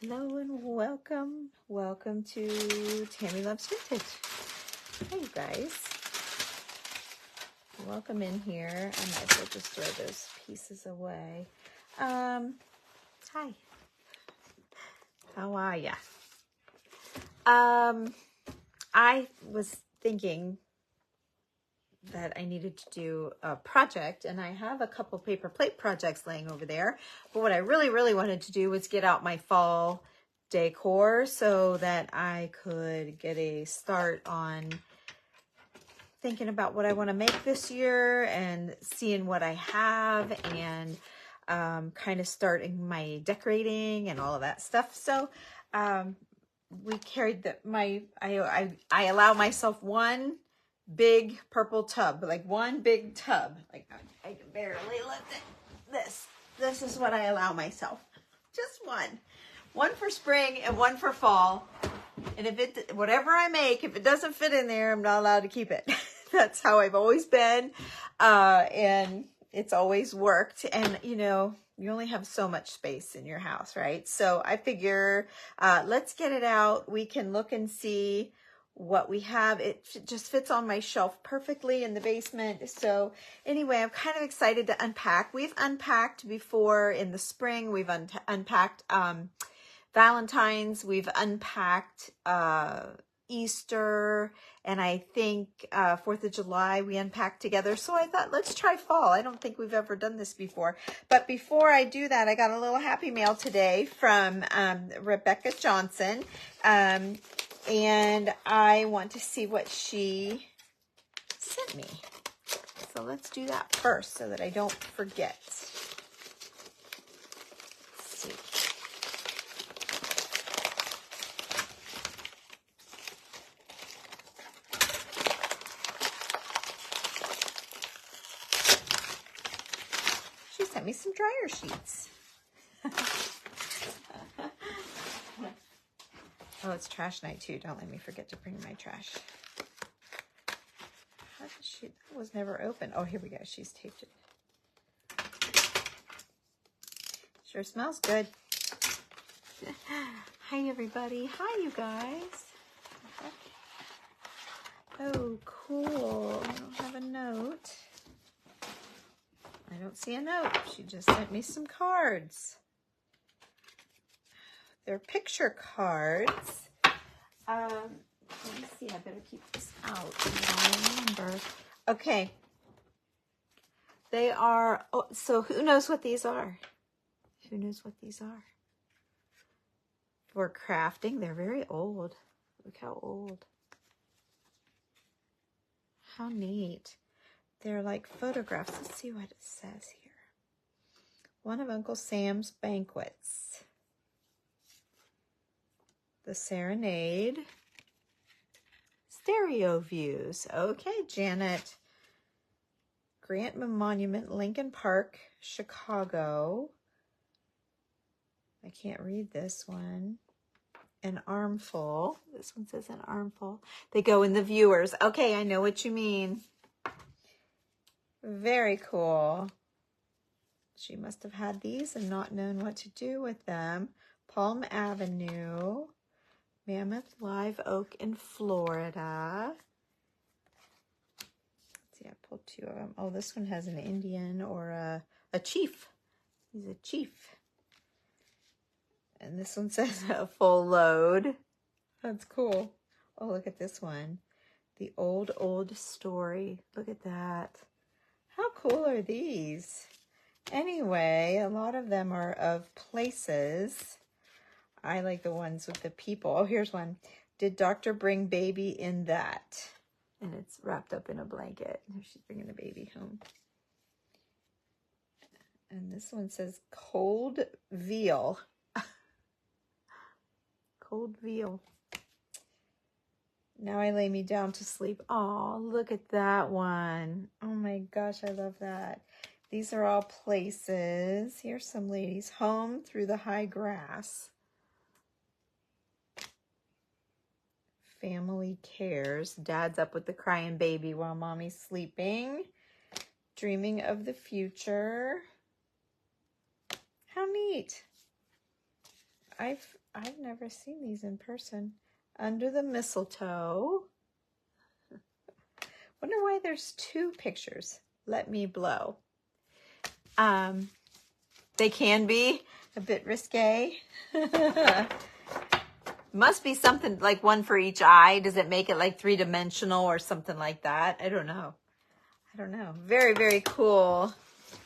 Hello and welcome. Welcome to Tammy Loves Vintage. Hey, you guys. Welcome in here. I might as well just throw those pieces away. Hi. How are ya? I was thinking that I needed to do a project, and I have a couple paper plate projects laying over there, but what I really wanted to do was get out my fall decor so that I could get a start on thinking about what I want to make this year and seeing what I have and kind of starting my decorating and all of that stuff. So we carried I allow myself one big purple tub, like one big tub. Like I can barely lift it. This is what I allow myself. Just one for spring and one for fall. And if whatever I make, if it doesn't fit in there, I'm not allowed to keep it. That's how I've always been. And it's always worked. And you know, you only have so much space in your house, right? So I figure, let's get it out. We can look and see what we have. It just fits on my shelf perfectly in the basement. So anyway, I'm kind of excited to unpack. We've unpacked before in the spring. We've unpacked Valentine's. We've unpacked Easter, and I think 4th of July we unpacked together. So I thought, let's try fall. I don't think we've ever done this before. But before I do that, I got a little happy mail today from Rebecca Johnson. And I want to see what she sent me. So let's do that first so that I don't forget. Let's see. She sent me some dryer sheets. Oh, it's trash night too. Don't let me forget to bring my trash. How did she? That was never open. Oh, here we go. She's taped it. Sure smells good. Hi, everybody. Hi, you guys. Oh, cool. I don't have a note. I don't see a note. She just sent me some cards. They're picture cards. Let me see. I better keep this out so I remember. Okay. They are, oh, so who knows what these are? Who knows what these are? For crafting, they're very old. Look how old. How neat. They're like photographs. Let's see what it says here. One of Uncle Sam's banquets. The Serenade. Stereo views. Okay, Janet. Grant Monument, Lincoln Park, Chicago. I can't read this one. An armful. This one says an armful. They go in the viewers. Okay, I know what you mean. Very cool. She must have had these and not known what to do with them. Palm Avenue. Mammoth Live Oak in Florida. Let's see, I pulled two of them. Oh, this one has an Indian or a chief. He's a chief. And this one says a full load. That's cool. Oh, look at this one. The old story. Look at that. How cool are these? Anyway, a lot of them are of places. I like the ones with the people. Oh, here's one. Did Doctor bring baby in that? And it's wrapped up in a blanket. She's bringing the baby home. And this one says cold veal. Cold veal. Now I lay me down to sleep. Oh, look at that one. Oh my gosh, I love that. These are all places. Here's some ladies. Home through the high grass. Family cares. Dad's up with the crying baby while mommy's sleeping. Dreaming of the future. How neat. I've never seen these in person. Under the mistletoe. Wonder why there's two pictures. Let me blow. They can be a bit risque. Must be something like one for each eye. Does it make it like three-dimensional or something like that? I don't know. Very, very cool.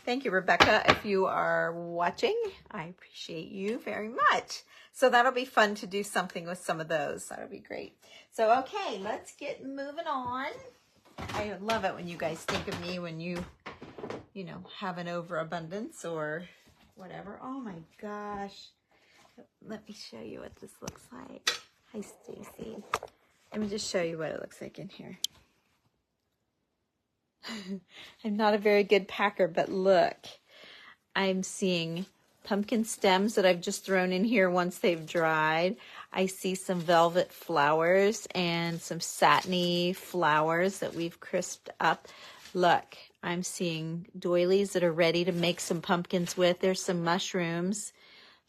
Thank you, Rebecca, if you are watching. I appreciate you very much. So that'll be fun to do something with some of those. That'll be great. So, okay, let's get moving on. I love it when you guys think of me when you know, have an overabundance or whatever. Oh my gosh. Let me show you what this looks like. Hi, Stacy. Let me just show you what it looks like in here. I'm not a very good packer, but look, I'm seeing pumpkin stems that I've just thrown in here once they've dried. I see some velvet flowers and some satiny flowers that we've crisped up. Look, I'm seeing doilies that are ready to make some pumpkins with. There's some mushrooms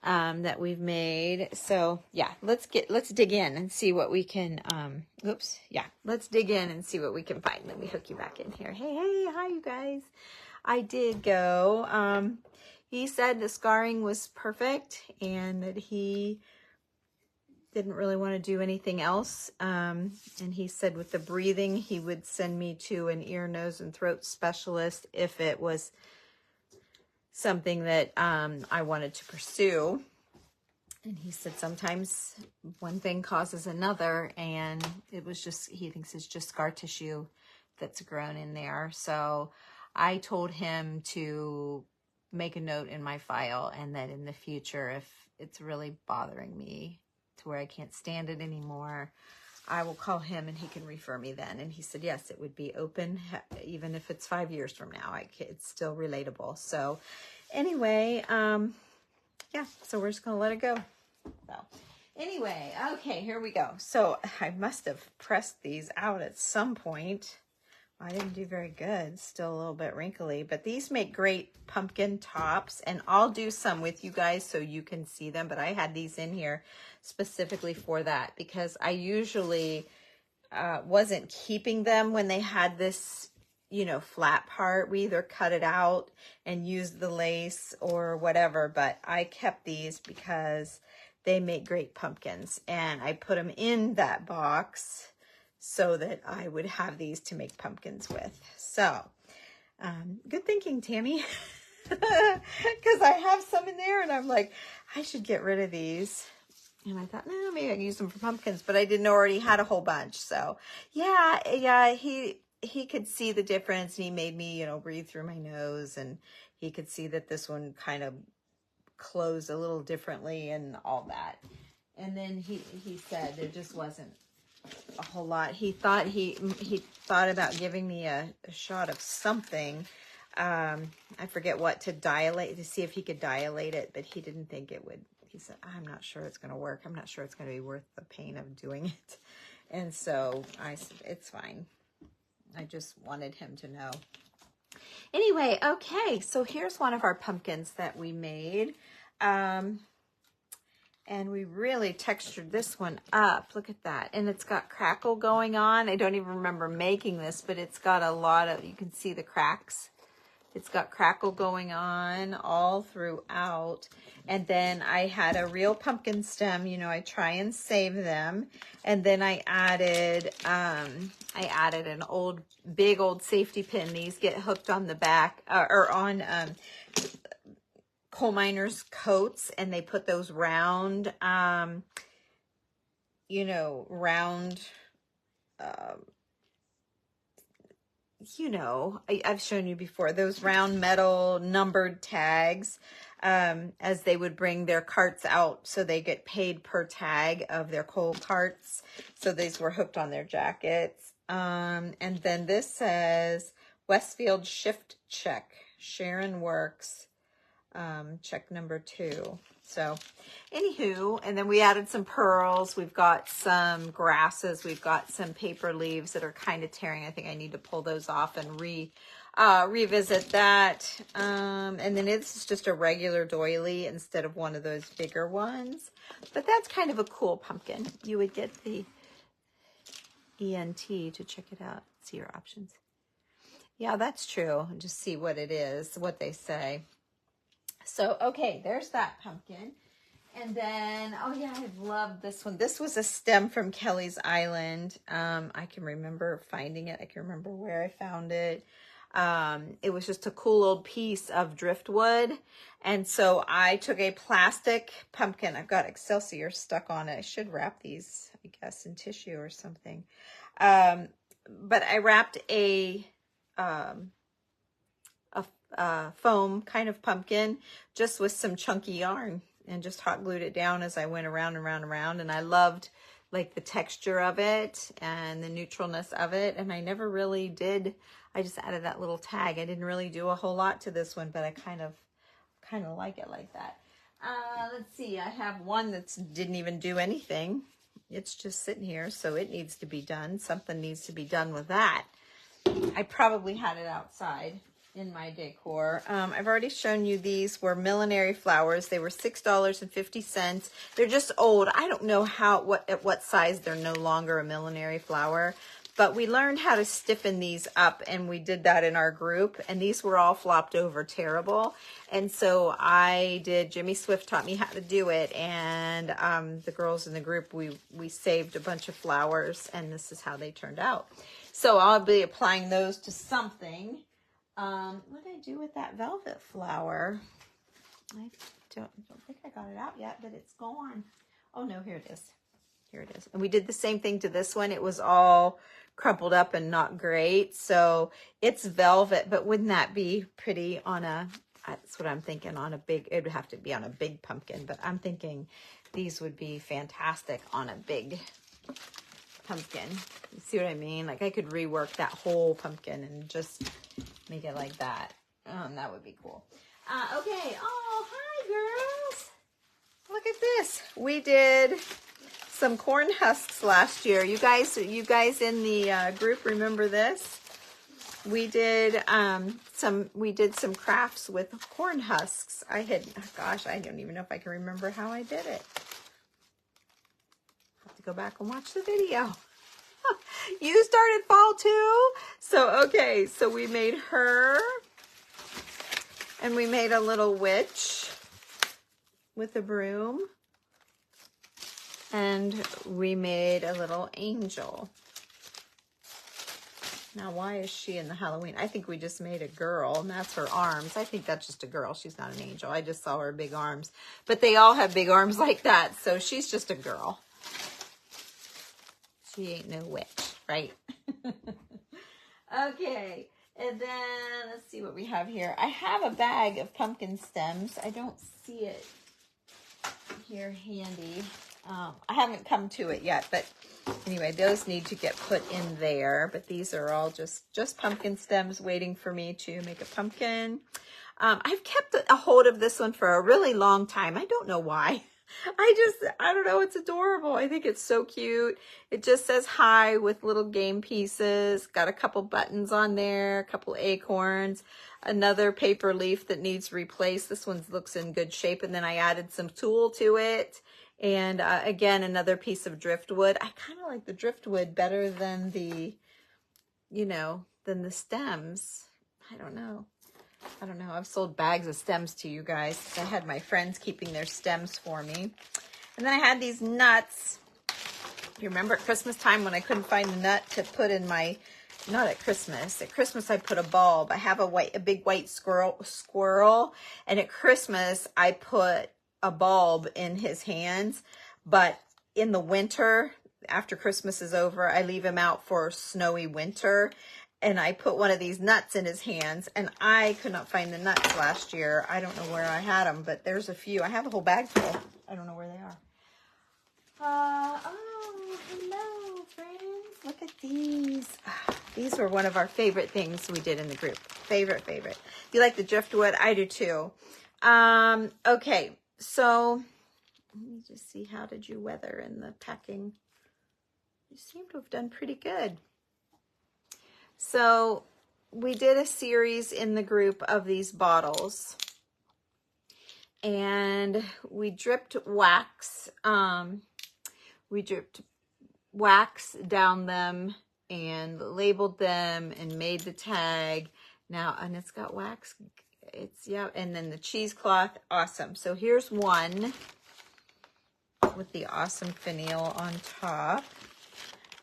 that we've made. So yeah, let's dig in and see what we can, let's dig in and see what we can find. Let me hook you back in here. Hey, hi you guys. I did go, he said the scarring was perfect and that he didn't really want to do anything else. And he said with the breathing, he would send me to an ear, nose, and throat specialist if it was something that I wanted to pursue. And he said sometimes one thing causes another, and it was just, he thinks it's just scar tissue that's grown in there. So I told him to make a note in my file, and that in the future, if it's really bothering me to where I can't stand it anymore, I will call him and he can refer me then. And he said, yes, it would be open, even if it's 5 years from now. It's still relatable. So anyway, yeah, so we're just going to let it go. So anyway, okay, here we go. So I must have pressed these out at some point. I didn't do very good. Still a little bit wrinkly, but these make great pumpkin tops, and I'll do some with you guys so you can see them. But I had these in here specifically for that because I usually wasn't keeping them when they had this, you know, flat part. We either cut it out and use the lace or whatever, but I kept these because they make great pumpkins, and I put them in that box so that I would have these to make pumpkins with. So, good thinking, Tammy, because I have some in there, and I'm like, I should get rid of these. And I thought, no, maybe I can use them for pumpkins, but I didn't already had a whole bunch. So, yeah, he could see the difference, and he made me, you know, breathe through my nose, and he could see that this one kind of closed a little differently and all that. And then he said there just wasn't a whole lot. He thought about giving me a shot of something. I forget what, to dilate, to see if he could dilate it, but he didn't think it would. He said, I'm not sure it's going to work. I'm not sure it's going to be worth the pain of doing it. And so I said, it's fine. I just wanted him to know. Anyway, okay, so here's one of our pumpkins that we made. And we really textured this one up. Look at that. And it's got crackle going on. I don't even remember making this, but it's got a lot of, you can see the cracks. It's got crackle going on all throughout. And then I had a real pumpkin stem. You know, I try and save them. And then I added an big old safety pin. These get hooked on the back or on coal miners' coats, and they put those round, I've shown you before, those round metal numbered tags, as they would bring their carts out, so they get paid per tag of their coal carts. So these were hooked on their jackets. And then this says Westfield Shift Check, Sharon Works. Check number 2. So anywho, and then we added some pearls. We've got some grasses. We've got some paper leaves that are kind of tearing. I think I need to pull those off and revisit that. And then it's just a regular doily instead of one of those bigger ones. But that's kind of a cool pumpkin. You would get the ENT to check it out. See your options. Yeah, that's true. Just see what it is, what they say. So, okay, there's that pumpkin. And then, oh yeah, I love this one. This was a stem from Kelly's Island. I can remember finding it. I can remember where I found it. It was just a cool old piece of driftwood. And so I took a plastic pumpkin. I've got Excelsior stuck on it. I should wrap these, I guess, in tissue or something. But I wrapped a foam kind of pumpkin just with some chunky yarn and just hot glued it down as I went around and around and around. And I loved like the texture of it and the neutralness of it. And I never really did. I just added that little tag. I didn't really do a whole lot to this one, but I kind of like it like that. Let's see. I have one that didn't even do anything. It's just sitting here, so it needs to be done. Something needs to be done with that. I probably had it outside in my decor. I've already shown you these were millinery flowers. They were $6.50. They're just old. I don't know at what size they're no longer a millinery flower, but we learned how to stiffen these up, and we did that in our group, and these were all flopped over terrible. And so Jimmy Swift taught me how to do it, and the girls in the group, we saved a bunch of flowers, and this is how they turned out. So I'll be applying those to something. What did I do with that velvet flower? I don't think I got it out yet, but it's gone. Oh no, here it is. Here it is. And we did the same thing to this one. It was all crumpled up and not great. So it's velvet, but wouldn't that be pretty on that's what I'm thinking, on a big, it would have to be on a big pumpkin, but I'm thinking these would be fantastic on a big pumpkin. You see what I mean? Like I could rework that whole pumpkin and just make it like that. That would be cool. Okay. Oh, hi girls. Look at this. We did some corn husks last year. You guys in the group remember this? We did some crafts with corn husks. I don't even know if I can remember how I did it. Have to go back and watch the video. You started fall too? So, okay, so we made her, and we made a little witch with a broom, and we made a little angel. Now, why is she in the Halloween? I think we just made a girl, and that's her arms. I think that's just a girl. She's not an angel. I just saw her big arms. But they all have big arms like that, so she's just a girl. She ain't no witch, right? Okay, and then let's see what we have here. I have a bag of pumpkin stems. I don't see it here handy. I haven't come to it yet, but anyway, those need to get put in there. But these are all just pumpkin stems waiting for me to make a pumpkin. I've kept a hold of this one for a really long time. I don't know why. I don't know. It's adorable. I think it's so cute. It just says hi with little game pieces. Got a couple buttons on there, a couple acorns, another paper leaf that needs replaced. This one looks in good shape. And then I added some tulle to it. And again, another piece of driftwood. I kind of like the driftwood better than the stems. I don't know. I've sold bags of stems to you guys. I had my friends keeping their stems for me. And then I had these nuts. You remember at Christmas time when I couldn't find the nut to put in my, not at Christmas. At Christmas I put a bulb. I have a big white squirrel. And at Christmas I put a bulb in his hands. But in the winter, after Christmas is over, I leave him out for snowy winter. And I put one of these nuts in his hands, and I could not find the nuts last year. I don't know where I had them, but there's a few. I have a whole bag full. I don't know where they are. Oh, hello, friends. Look at these. These were one of our favorite things we did in the group. Favorite. You like the driftwood? I do too. Okay, so let me just see. How did you weather in the packing? You seem to have done pretty good. So we did a series in the group of these bottles, and we dripped wax. We dripped wax down them and labeled them and made the tag. Now, and it's got wax. It's, yeah, and then the cheesecloth, awesome. So here's one with the awesome finial on top.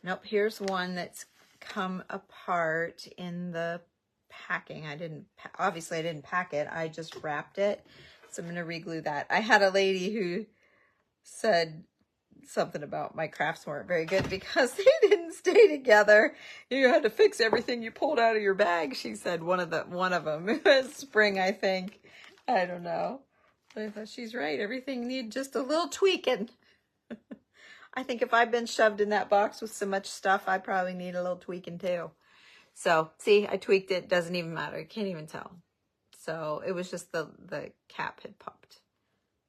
Nope, here's one that's come apart in the packing. Obviously I didn't pack it, I just wrapped it. So I'm gonna reglue that. I had a lady who said something about my crafts weren't very good because they didn't stay together. You had to fix everything you pulled out of your bag, she said. One of them was spring, I think. I don't know. But I thought she's right. Everything needed just a little tweaking. I think if I've been shoved in that box with so much stuff, I probably need a little tweaking too. So see, I tweaked it. Doesn't even matter. I can't even tell. So it was just the cap had popped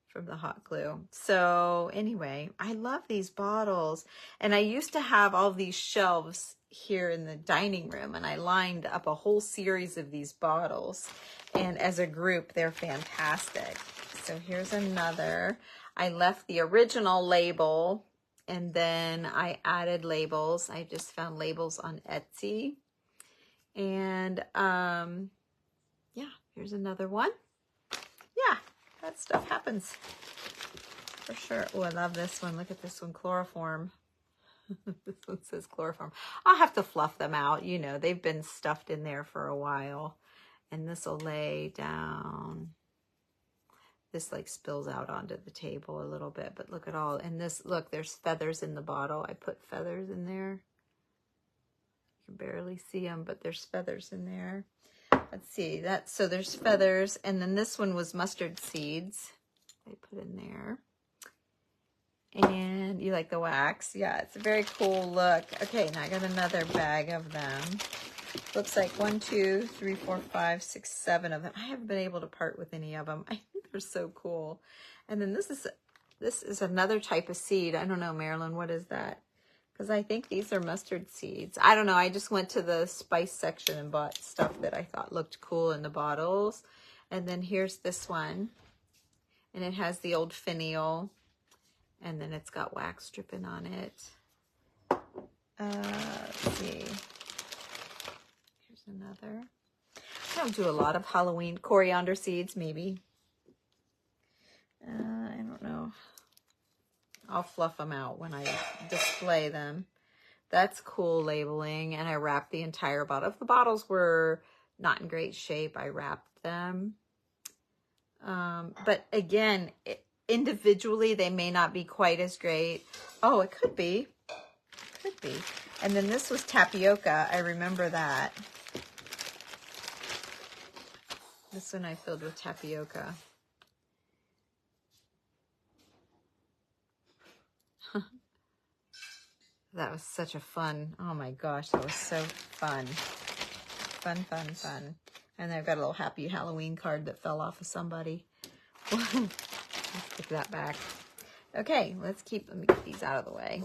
from the hot glue. So anyway, I love these bottles. And I used to have all these shelves here in the dining room, and I lined up a whole series of these bottles. And as a group, they're fantastic. So here's another. I left the original label, and then I added labels. I just found labels on Etsy. And yeah, here's another one. Yeah, that stuff happens for sure. Oh, I love this one. Look at this one, chloroform. This one says chloroform. I'll have to fluff them out. You know, they've been stuffed in there for a while. And this will lay down. This like spills out onto the table a little bit, but look at all. And this, look, there's feathers in the bottle. I put feathers in there. You can barely see them, but there's feathers in there. Let's see that. So there's feathers. And then this one was mustard seeds. I put in there. And you like the wax? Yeah, it's a very cool look. Okay, now I got another bag of them. Looks like 1, 2, 3, 4, 5, 6, 7 of them. I haven't been able to part with any of them. I think they're so cool. And then this is another type of seed. I don't know, Marilyn, what is that? Because I think these are mustard seeds. I don't know. I just went to the spice section and bought stuff that I thought looked cool in the bottles. And then here's this one. And it has the old finial. And then it's got wax dripping on it. Let's see. Here's another. I don't do a lot of Halloween. Coriander seeds, maybe. I don't know. I'll fluff them out when I display them. That's cool labeling. And I wrapped the entire bottle. If the bottles were not in great shape, I wrapped them. But again, individually, they may not be quite as great. Oh, it could be. Could be. And then this was tapioca. I remember that. This one I filled with tapioca. That was such a fun, oh my gosh, that was so fun. Fun, fun, fun. And I've got a little happy Halloween card that fell off of somebody. Let's put that back. Okay, let me get these out of the way.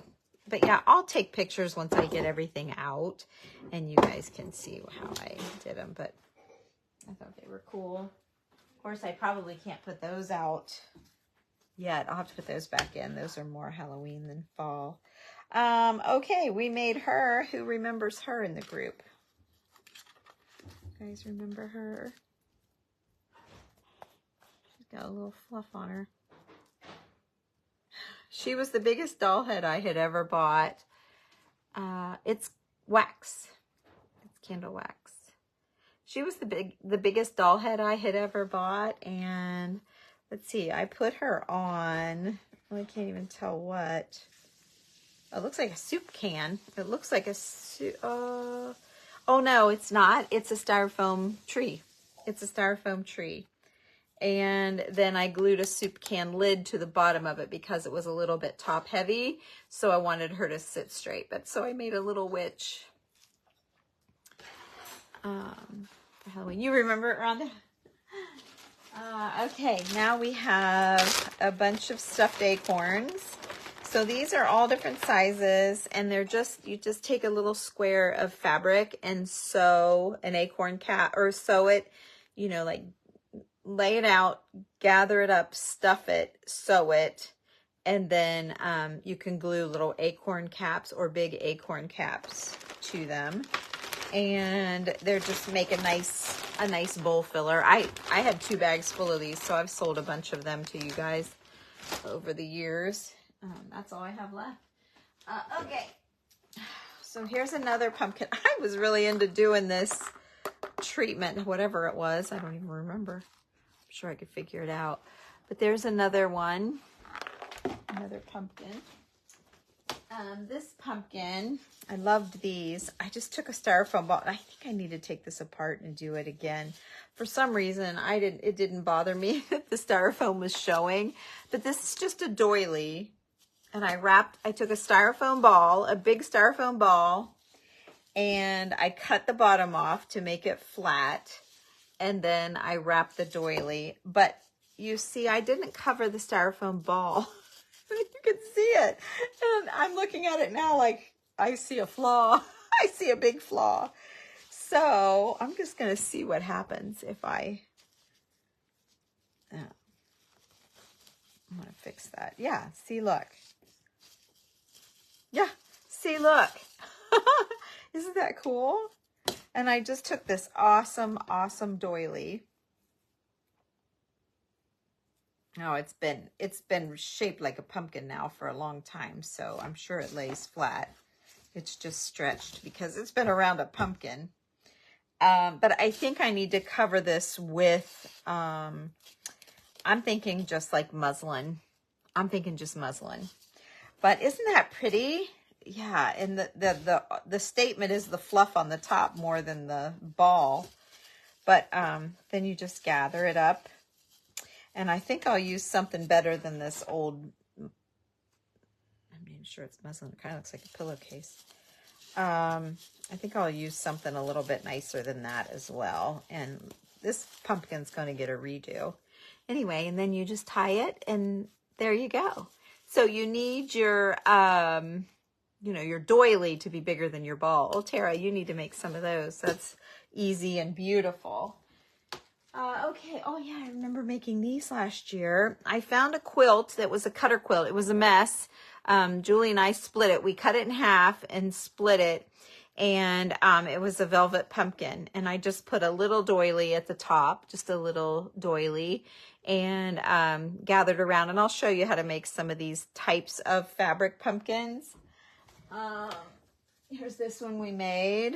But yeah, I'll take pictures once I get everything out, and you guys can see how I did them. But I thought they were cool. Of course, I probably can't put those out yet. I'll have to put those back in. Those are more Halloween than fall. Okay, we made her. Who remembers her in the group? You guys remember her? She's got a little fluff on her. She was the biggest doll head I had ever bought. It's wax. It's candle wax. She was the biggest doll head I had ever bought. And let's see, I put her on, well, I can't even tell what. It looks like a soup can. It looks like a soup. Oh no, it's not. It's a styrofoam tree. It's a styrofoam tree. And then I glued a soup can lid to the bottom of it because it was a little bit top heavy. So I wanted her to sit straight. But so I made a little witch. For Halloween. You remember it, Rhonda? Okay, now we have a bunch of stuffed acorns. So these are all different sizes, and they're just, you just take a little square of fabric and sew an acorn cap, or sew it, you know, like lay it out, gather it up, stuff it, sew it, and then you can glue little acorn caps or big acorn caps to them. And they're just make a nice bowl filler. I had 2 bags full of these, so I've sold a bunch of them to you guys over the years. That's all I have left. Okay, so here's another pumpkin. I was really into doing this treatment, whatever it was. I don't even remember. I'm sure I could figure it out. But there's another one, another pumpkin. This pumpkin, I loved these. I just took a styrofoam ball. I think I need to take this apart and do it again. For some reason, it didn't bother me that the styrofoam was showing. But this is just a doily. And I took a styrofoam ball, a big styrofoam ball, and I cut the bottom off to make it flat. And then I wrapped the doily. But you see, I didn't cover the styrofoam ball. You can see it. And I'm looking at it now like I see a flaw. I see a big flaw. So I'm just going to see what happens if I'm going to fix that. Yeah, see, look. Yeah, see, look. Isn't that cool? And I just took this awesome doily. Oh, it's been shaped like a pumpkin now for a long time, so I'm sure it lays flat. It's just stretched because it's been around a pumpkin. But I think I need to cover this with, I'm thinking just like muslin. I'm thinking just muslin. But isn't that pretty? Yeah, and the statement is the fluff on the top more than the ball. But then you just gather it up. And I think I'll use something better than this old, I'm sure it's muslin. It kind of looks like a pillowcase. I think I'll use something a little bit nicer than that as well. And this pumpkin's going to get a redo. Anyway, and then you just tie it, and there you go. So you need your, your doily to be bigger than your ball. Oh, Tara, you need to make some of those. That's easy and beautiful. Okay. Oh, yeah. I remember making these last year. I found a quilt that was a cutter quilt. It was a mess. Julie and I split it. We cut it in half and split it. And it was a velvet pumpkin. And I just put a little doily at the top, just a little doily, and gathered around. And I'll show you how to make some of these types of fabric pumpkins. Here's this one we made.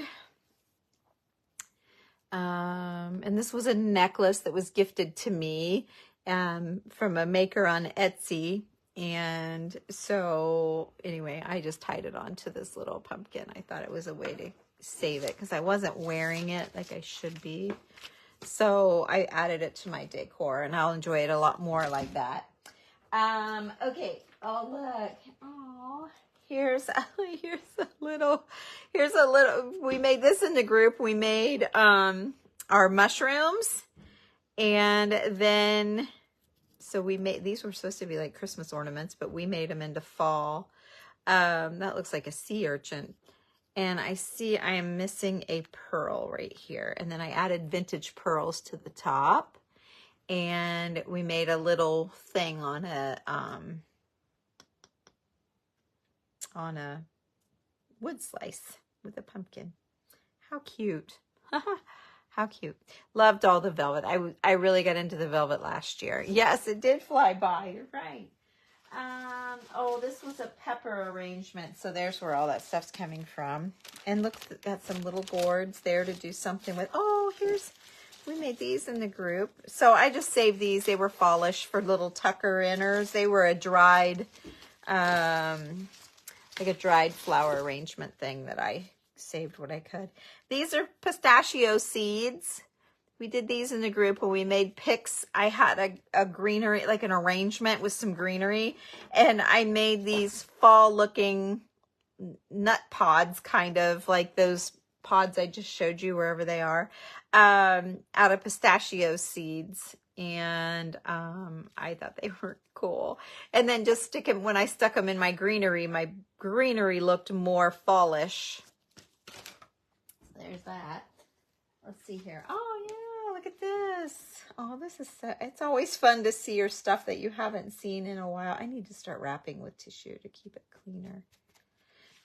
And this was a necklace that was gifted to me from a maker on Etsy. And so anyway, I just tied it onto this little pumpkin. I thought it was a way to save it because I wasn't wearing it like I should be. So I added it to my decor, and I'll enjoy it a lot more like that. Okay. Oh, look. Oh, here's a little, we made this in the group. We made, our mushrooms, and then, so we made, these were supposed to be like Christmas ornaments, but we made them into fall. That looks like a sea urchin. And I see I am missing a pearl right here. And then I added vintage pearls to the top. And we made a little thing on a wood slice with a pumpkin. How cute. How cute. Loved all the velvet. I really got into the velvet last year. Yes, it did fly by. You're right. Oh, this was a pepper arrangement. So there's where all that stuff's coming from. And look, got some little gourds there to do something with. Oh, we made these in the group. So I just saved these. They were fallish for little tucker inners. They were a dried, like a dried flower arrangement thing that I saved what I could. These are pistachio seeds. We did these in the group when we made picks. I had a greenery, like an arrangement with some greenery, and I made these fall looking nut pods, kind of like those pods I just showed you wherever they are, out of pistachio seeds. and I thought they were cool. And then just stick them, when I stuck them in my greenery looked more fallish. There's that. Let's see here. Oh yeah, look at this. Oh, this is so, it's always fun to see your stuff that you haven't seen in a while. I need to start wrapping with tissue to keep it cleaner.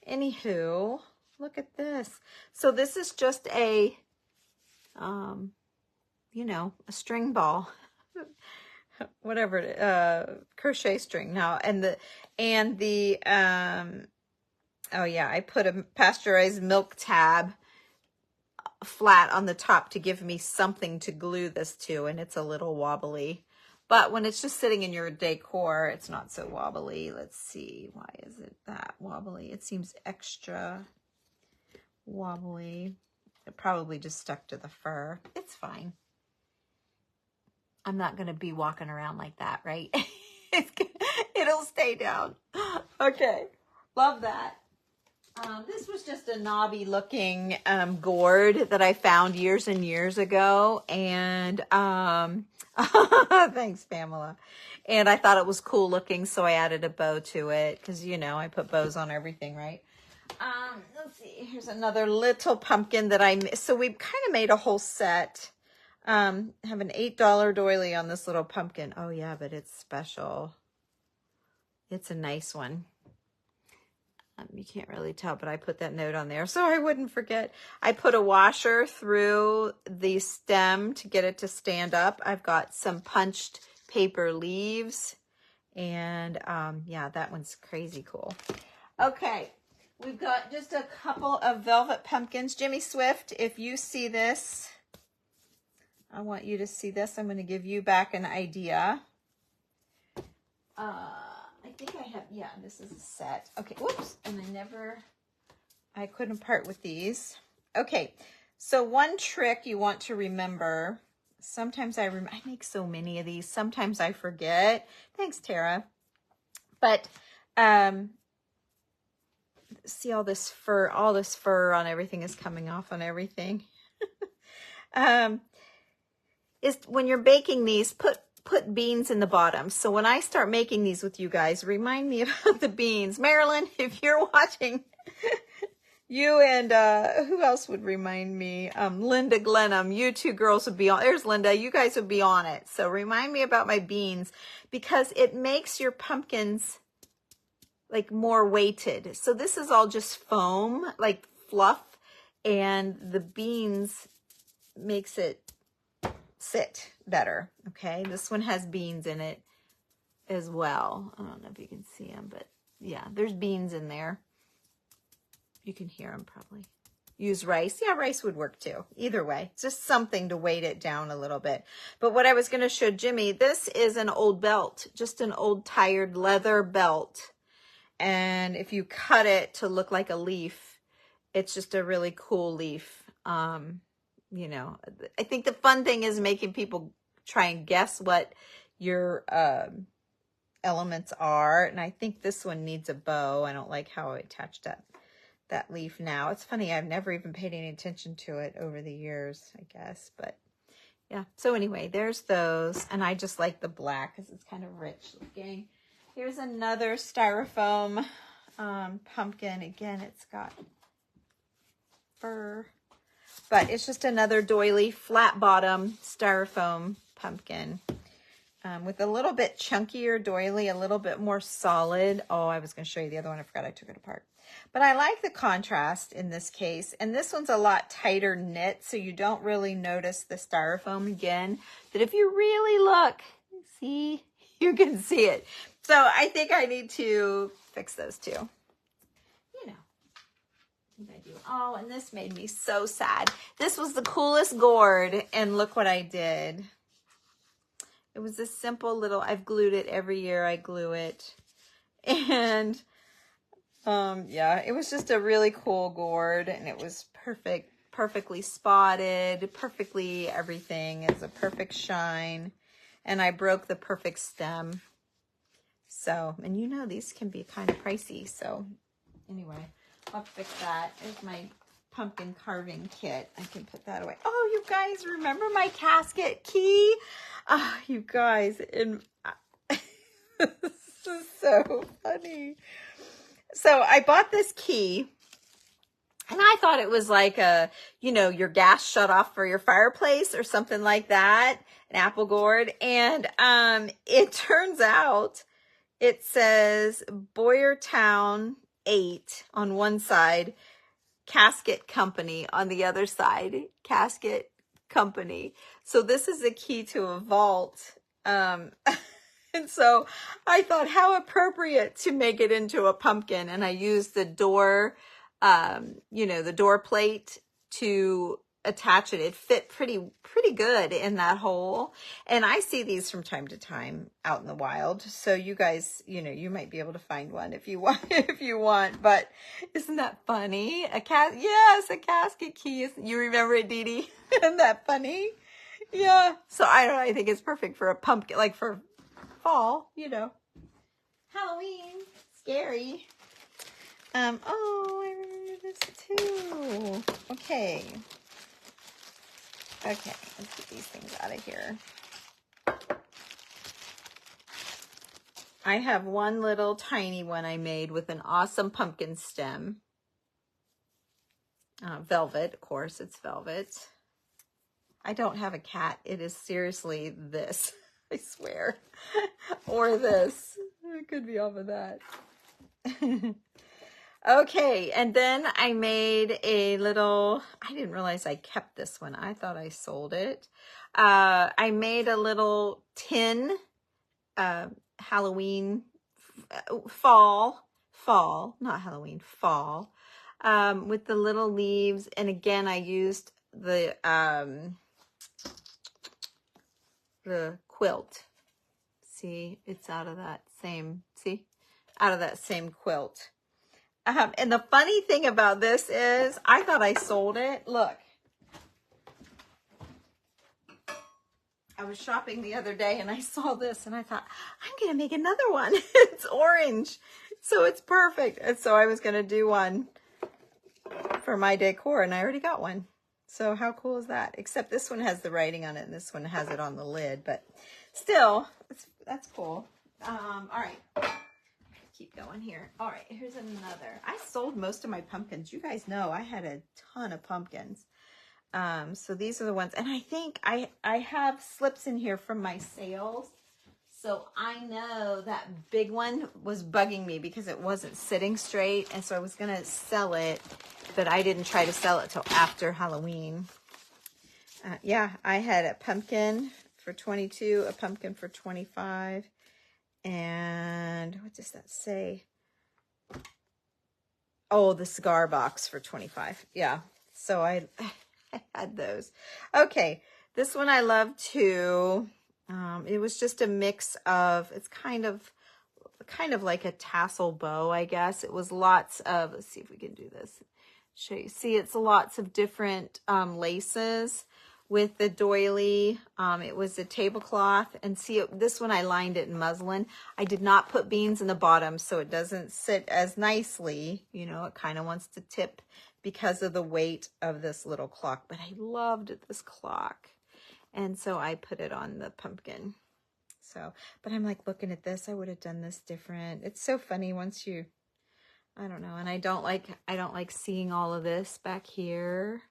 Anywho, look at this. So this is just a, you know, a string ball, whatever, crochet string now. And the, oh yeah, I put a pasteurized milk tab flat on the top to give me something to glue this to, and it's a little wobbly. But when it's just sitting in your decor, it's not so wobbly. Let's see, why is it that wobbly? It seems extra wobbly. It probably just stuck to the fur. It's fine. I'm not going to be walking around like that, right? It'll stay down. Okay, love that. This was just a knobby looking gourd that I found years and years ago. And thanks, Pamela. And I thought it was cool looking, so I added a bow to it because, you know, I put bows on everything, right? Let's see. Here's another little pumpkin that so we kind of made a whole set. Have an $8 doily on this little pumpkin. Oh, yeah, but it's special. It's a nice one. You can't really tell, but I put that note on there so I wouldn't forget. I put a washer through the stem to get it to stand up. I've got some punched paper leaves, and yeah, that one's crazy cool. Okay, we've got just a couple of velvet pumpkins. Jimmy Swift, if you see this, I want you to see this. I'm going to give you back an idea. I think I have, yeah, this is a set. Okay, whoops, and I couldn't part with these. Okay, so one trick you want to remember, sometimes I make so many of these, sometimes I forget. Thanks, Tara. But, see all this fur on everything is coming off on everything. Is when you're baking these, put beans in the bottom. So when I start making these with you guys, remind me about the beans. Marilyn, if you're watching, you and who else would remind me? Linda Glenham, you two girls would be on. There's Linda. You guys would be on it. So remind me about my beans, because it makes your pumpkins like more weighted. So this is all just foam, like fluff, and the beans makes it sit better. Okay, this one has beans in it as well. I don't know if you can see them, but yeah, there's beans in there. You can hear them probably. Use rice. Yeah, rice would work too. Either way, it's just something to weight it down a little bit. But what I was going to show Jimmy, this is an old belt, just an old tired leather belt. And if you cut it to look like a leaf, it's just a really cool leaf. You know, I think the fun thing is making people try and guess what your elements are. And I think this one needs a bow. I don't like how I attached that leaf now. It's funny, I've never even paid any attention to it over the years, I guess. But yeah, so anyway, there's those. And I just like the black because it's kind of rich looking. Here's another styrofoam pumpkin. Again, it's got fur. But it's just another doily, flat bottom styrofoam pumpkin with a little bit chunkier doily, a little bit more solid. Oh, I was going to show you the other one. I forgot I took it apart. But I like the contrast in this case. And this one's a lot tighter knit, so you don't really notice the styrofoam again. But if you really look, see, you can see it. So I think I need to fix those too. I do. Oh, and this made me so sad. This was the coolest gourd, and look what I did. It was this simple little, I've glued it every year. I glue it. And yeah, it was just a really cool gourd, and it was perfectly spotted, perfectly everything. It's a perfect shine. And I broke the perfect stem. So, and you know, these can be kind of pricey. So anyway, I'll fix that. There's my pumpkin carving kit. I can put that away. Oh, you guys remember my casket key? Ah, you guys, this is so funny. So I bought this key, and I thought it was like a, you know, your gas shut off for your fireplace or something like that, an apple gourd. And it turns out it says Boyertown 8 on one side, Casket Company on the other side, Casket Company. So this is a key to a vault. And so I thought how appropriate to make it into a pumpkin. And I used the door, you know, the door plate to attach it. It fit pretty good in that hole. And I see these from time to time out in the wild. So you guys, you know, you might be able to find one if you want, but isn't that funny? Yes, a casket key. You remember it, Dee Dee? Isn't that funny? Yeah. So I don't know. I think it's perfect for a pumpkin, like for fall, you know. Halloween. Scary. Oh, I remember this too. Okay. Okay, let's get these things out of here. I have one little tiny one I made with an awesome pumpkin stem. Velvet, of course, it's velvet. I don't have a cat. It is seriously this, I swear. Or this. It could be off of that. Okay, and then I made a little, I didn't realize I kept this one. I thought I sold it. I made a little tin Halloween, fall, not Halloween, fall, with the little leaves. And again, I used the quilt. See, it's out of that same, quilt. And the funny thing about this is I thought I sold it. Look, I was shopping the other day and I saw this and I thought, I'm going to make another one. It's orange, so it's perfect. And so I was going to do one for my decor and I already got one. So how cool is that? Except this one has the writing on it and this one has it on the lid, but still, that's cool. All right. Keep going here. All right, here's another. I sold most of my pumpkins. You guys know I had a ton of pumpkins. So these are the ones. And I think I have slips in here from my sales. So I know that big one was bugging me because it wasn't sitting straight. And so I was going to sell it, but I didn't try to sell it till after Halloween. Yeah, I had a pumpkin for 22, a pumpkin for 25. And what does that say? Oh, the cigar box for 25. Yeah. So I had those. Okay. This one I love too. It was just a mix of, it's kind of like a tassel bow, I guess. It was lots of, let's see if we can do this. Show you. See, it's lots of different laces with the doily. It was a tablecloth, and see, this one I lined it in muslin. I did not put beans in the bottom, so it doesn't sit as nicely. You know, it kind of wants to tip because of the weight of this little clock, but I loved this clock. And so I put it on the pumpkin. So, but I'm like looking at this, I would have done this different. It's so funny once you, I don't know, and I don't like seeing all of this back here.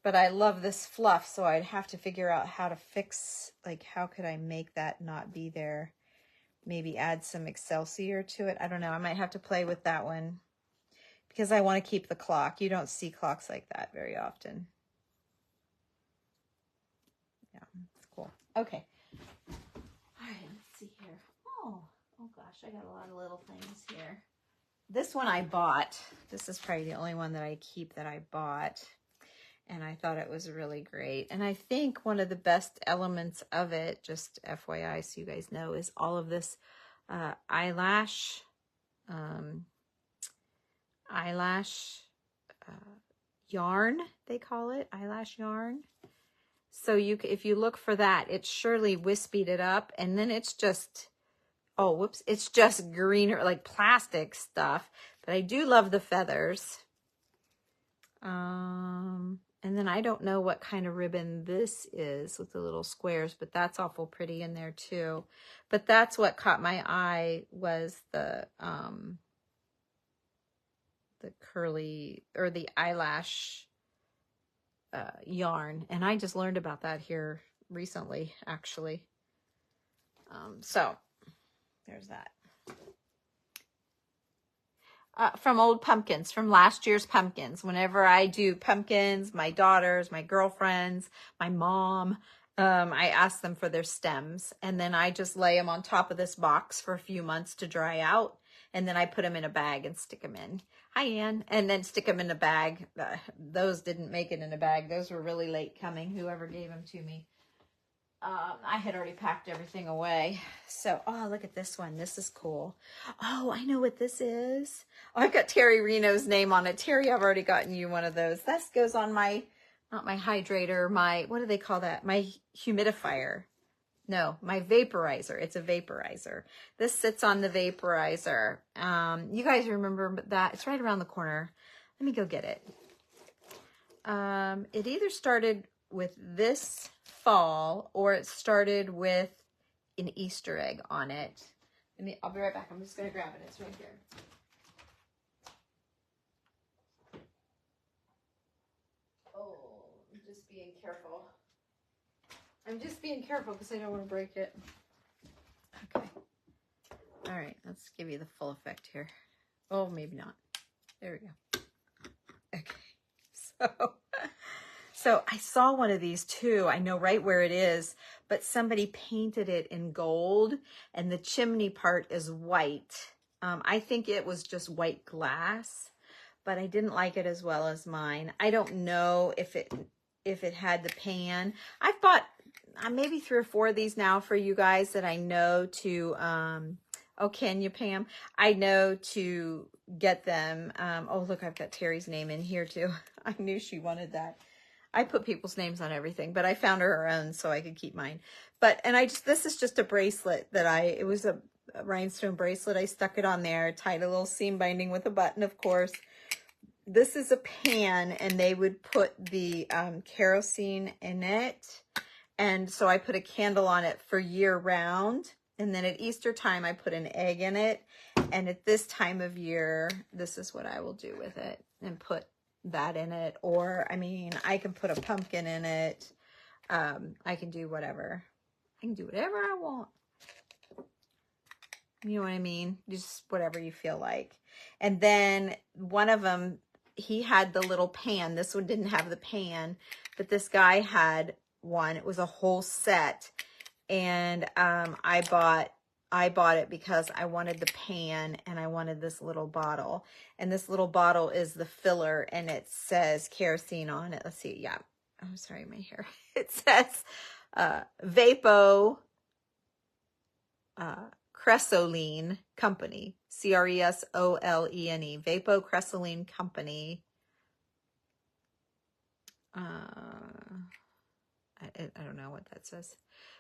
But I love this fluff, so I'd have to figure out how to fix, like, how could I make that not be there? Maybe add some Excelsior to it. I don't know. I might have to play with that one because I want to keep the clock. You don't see clocks like that very often. Yeah, it's cool. Okay. All right, let's see here. Oh gosh, I got a lot of little things here. This one I bought. This is probably the only one that I keep that I bought. And I thought it was really great. And I think one of the best elements of it, just FYI so you guys know, is all of this eyelash yarn, they call it, eyelash yarn. So if you look for that, it's surely wispied it up. And then it's just, oh, whoops, it's just greener, like plastic stuff. But I do love the feathers. And then I don't know what kind of ribbon this is with the little squares, but that's awful pretty in there too. But that's what caught my eye, was the curly, or the eyelash yarn. And I just learned about that here recently, actually. So there's that. From old pumpkins, from last year's pumpkins. Whenever I do pumpkins, my daughters, my girlfriends, my mom, I ask them for their stems, and then I just lay them on top of this box for a few months to dry out, and then I put them in a bag and stick them in. Hi, Ann. And then stick them in a bag. Those didn't make it in a bag. Those were really late coming, whoever gave them to me. I had already packed everything away. So, oh, look at this one. This is cool. Oh, I know what this is. Oh, I've got Terry Reno's name on it. Terry, I've already gotten you one of those. This goes on my, not my hydrator, my, what do they call that? My humidifier. No, my vaporizer. It's a vaporizer. This sits on the vaporizer. You guys remember that? It's right around the corner. Let me go get it. It either started with this fall, or it started with an Easter egg on it. I'll be right back. I'm just going to grab it. It's right here. Oh, I'm just being careful. I'm just being careful because I don't want to break it. Okay. All right. Let's give you the full effect here. Oh, maybe not. There we go. Okay. So I saw one of these too. I know right where it is, but somebody painted it in gold and the chimney part is white. I think it was just white glass, but I didn't like it as well as mine. I don't know if it had the pan. I've bought maybe 3 or 4 of these now for you guys that I know to, oh, can you, Pam? I know to get them. Oh, look, I've got Terry's name in here too. I knew she wanted that. I put people's names on everything, but I found her own so I could keep mine. This is just a bracelet it was a rhinestone bracelet. I stuck it on there, tied a little seam binding with a button, of course. This is a pan, and they would put the kerosene in it. And so I put a candle on it for year round. And then at Easter time, I put an egg in it. And at this time of year, this is what I will do with it, and put that in it. Or, I mean, I can put a pumpkin in it. I can do whatever. I can do whatever I want. You know what I mean? Just whatever you feel like. And then one of them, he had the little pan. This one didn't have the pan, but this guy had one. It was a whole set. And I bought it because I wanted the pan and I wanted this little bottle. And this little bottle is the filler, and it says kerosene on it. Let's see. Yeah. I'm sorry, my hair. It says Vapo Cresoline Company. Cresolene. Vapo Cresoline Company. I don't know what that says.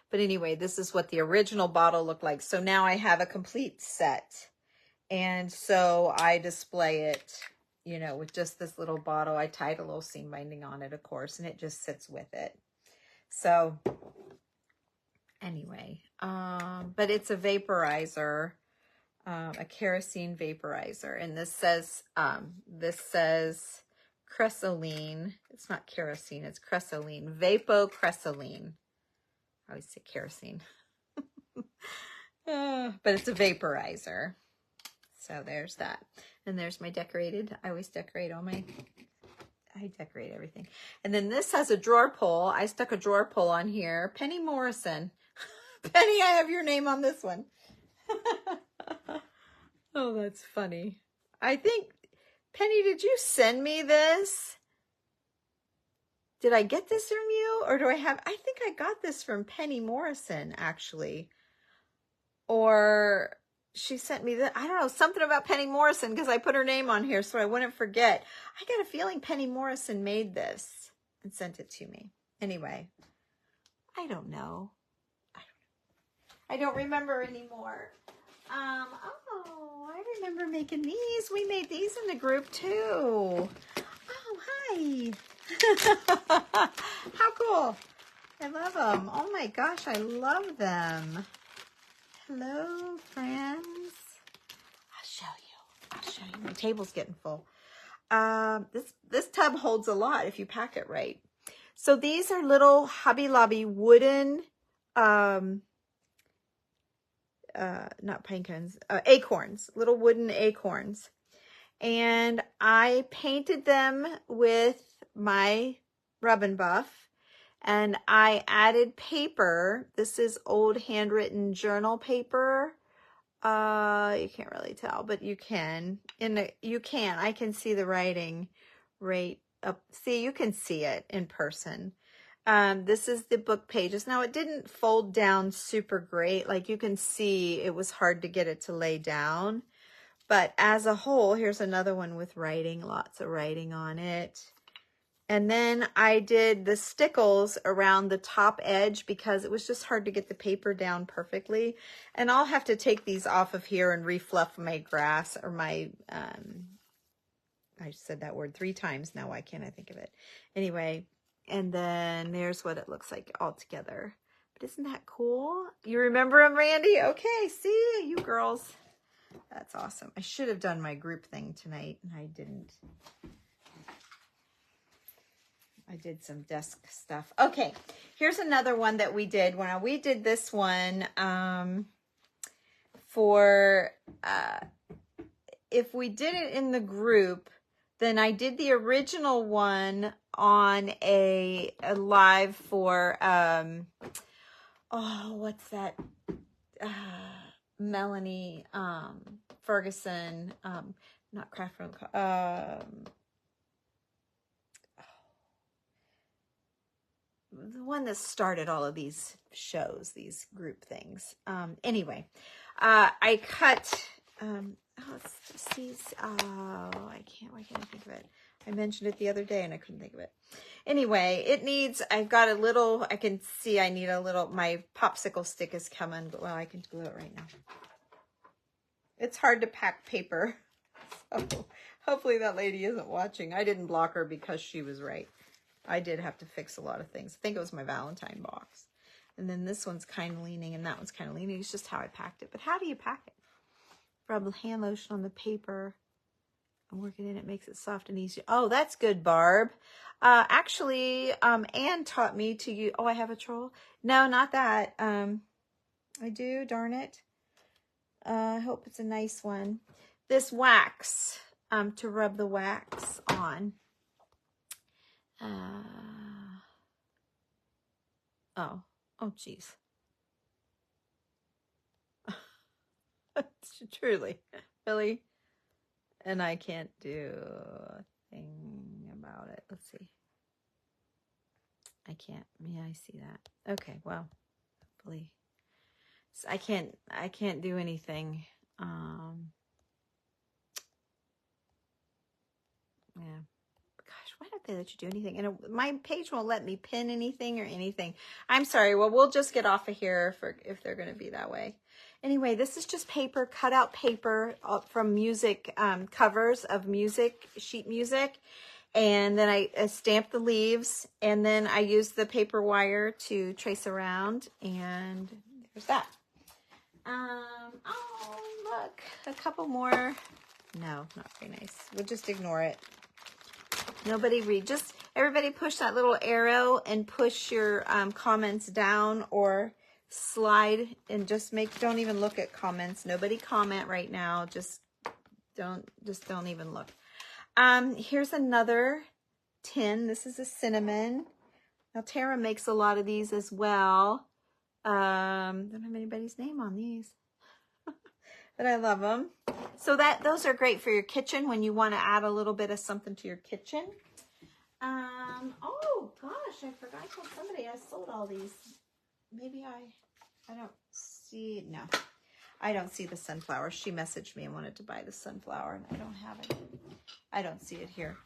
But anyway, this is what the original bottle looked like. So now I have a complete set. And so I display it, you know, with just this little bottle. I tied a little seam binding on it, of course, and it just sits with it. So anyway, but it's a vaporizer, a kerosene vaporizer. And this says Cresoline. It's not kerosene, it's Cresoline. Vapo Cresoline. I always say kerosene. But it's a vaporizer. So there's that. And there's my decorated. I always decorate I decorate everything. And then this has a drawer pull. I stuck a drawer pull on here. Penny Morrison. Penny, I have your name on this one. Oh, that's funny. I think, Penny, did you send me this? Did I get this from you? Or I think I got this from Penny Morrison, actually. Or she sent me I don't know, something about Penny Morrison, because I put her name on here so I wouldn't forget. I got a feeling Penny Morrison made this and sent it to me. Anyway, I don't know. I don't remember anymore. Oh, I remember making these. We made these in the group too. Oh, Hi. How cool. I love them. Oh my gosh, I love them. Hello, friends. I'll show you. My table's getting full. This tub holds a lot if you pack it right. So these are little Hobby Lobby wooden, not pine cones, acorns, little wooden acorns. And I painted them with my Rub and Buff, and I added paper. This is old handwritten journal paper. You can't really tell, but you can. I can see the writing right up. See, you can see it in person. This is the book pages. Now, it didn't fold down super great. Like, you can see it was hard to get it to lay down. But as a whole, here's another one with writing, lots of writing on it. And then I did the stickles around the top edge because it was just hard to get the paper down perfectly. And I'll have to take these off of here and refluff my grass or my, I said that word 3 times now. Why can't I think of it? Anyway, and then there's what it looks like all together. But isn't that cool? You remember them, Randy? Okay, see you girls. That's awesome. I should have done my group thing tonight, and I didn't. I did some desk stuff. Okay, here's another one that we did. When we did this one for, if we did it in the group, then I did the original one on a live for, oh, what's that? Melanie Ferguson, not Craft Room, the one that started all of these shows, these group things. Anyway, I cut, let's see, why can't I think of it? I mentioned it the other day and I couldn't think of it. Anyway, it needs, I've got a little, I can see I need a little, my popsicle stick is coming, but well, I can glue it right now. It's hard to pack paper. So hopefully that lady isn't watching. I didn't block her because she was right. I did have to fix a lot of things. I think it was my Valentine box. And then this one's kind of leaning and that one's kind of leaning. It's just how I packed it. But how do you pack it? Rub hand lotion on the paper and work it in. It makes it soft and easy. Oh, that's good, Barb. Actually, Anne taught me to use, oh, I have a troll? No, not that. I do, darn it. I hope it's a nice one. This wax, to rub the wax on. Oh, geez. Truly, really? And I can't do a thing about it. Let's see. I can't. Yeah, I see that. Okay, well, hopefully. So I can't do anything. Yeah. Gosh, why don't they let you do anything? And my page won't let me pin anything or anything. I'm sorry. Well, we'll just get off of here if they're going to be that way. Anyway, this is just paper, cutout paper from music, covers of music, sheet music. And then I stamped the leaves, and then I used the paper wire to trace around, and there's that. Oh, look, a couple more. No, not very nice. We'll just ignore it. Nobody read. Just everybody push that little arrow and push your comments down or slide and just don't even look at comments. Nobody comment right now. Just don't even look. Here's another tin. This is a cinnamon. Now Tara makes a lot of these as well. Don't have anybody's name on these. But I love them. So those are great for your kitchen when you want to add a little bit of something to your kitchen. Oh gosh, I forgot to tell somebody I sold all these. Maybe I don't see, no, I don't see the sunflower. She messaged me and wanted to buy the sunflower and I don't have it. I don't see it here.